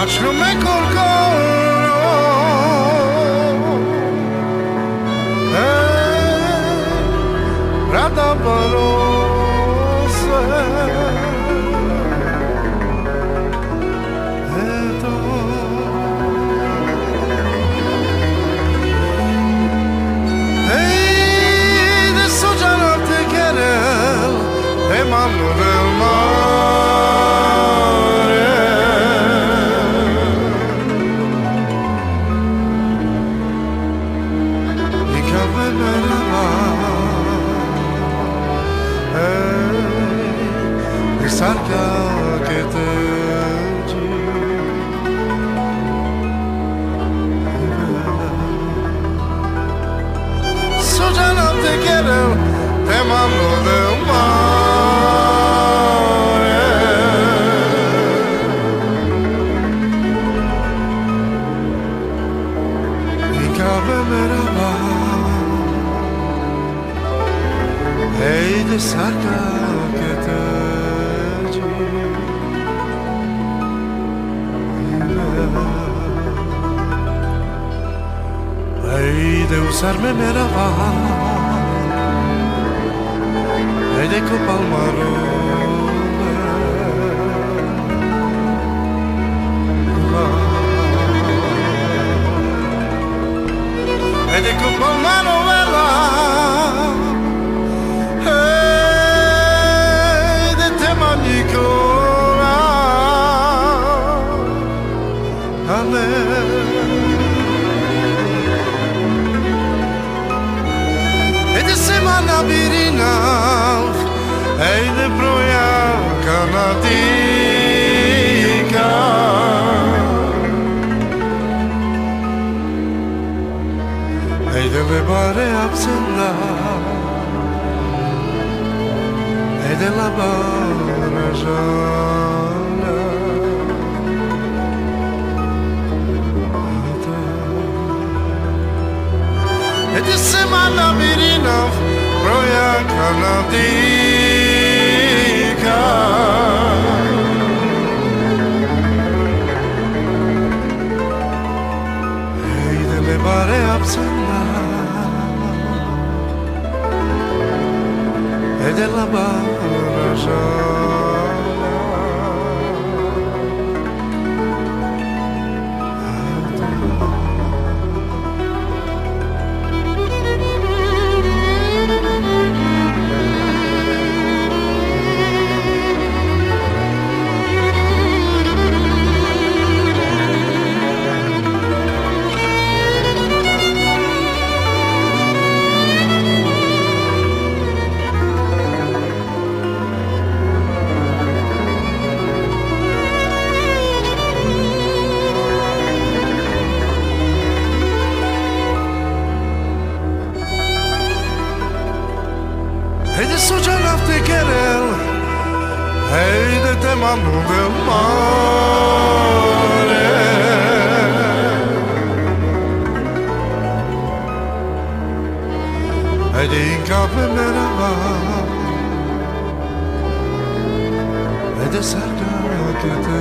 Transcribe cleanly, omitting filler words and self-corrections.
Aşkıme korkuyorum. Rada barose. Hey, de sođana te querer, de mano del mare. Y cabe verla, de cerca que te te quiero, te mando del mar. Y cabe merhaba, hey de cerca que te hey de usarme merhaba. Ed ecco Palmarone. Ed ecco Palmarone. Ed è tema Nicola. A me. Ed è semana birina. Hey de proja kanatika. Hey de lebare absenda. Hey de la barajana. Hey de semana virina proja kanatika. Hey de lebare absenda. Hey de la barajana. Hey de sođana te querer, hey de te mando del mare. Hey de incape merhaba, hey de cerca que te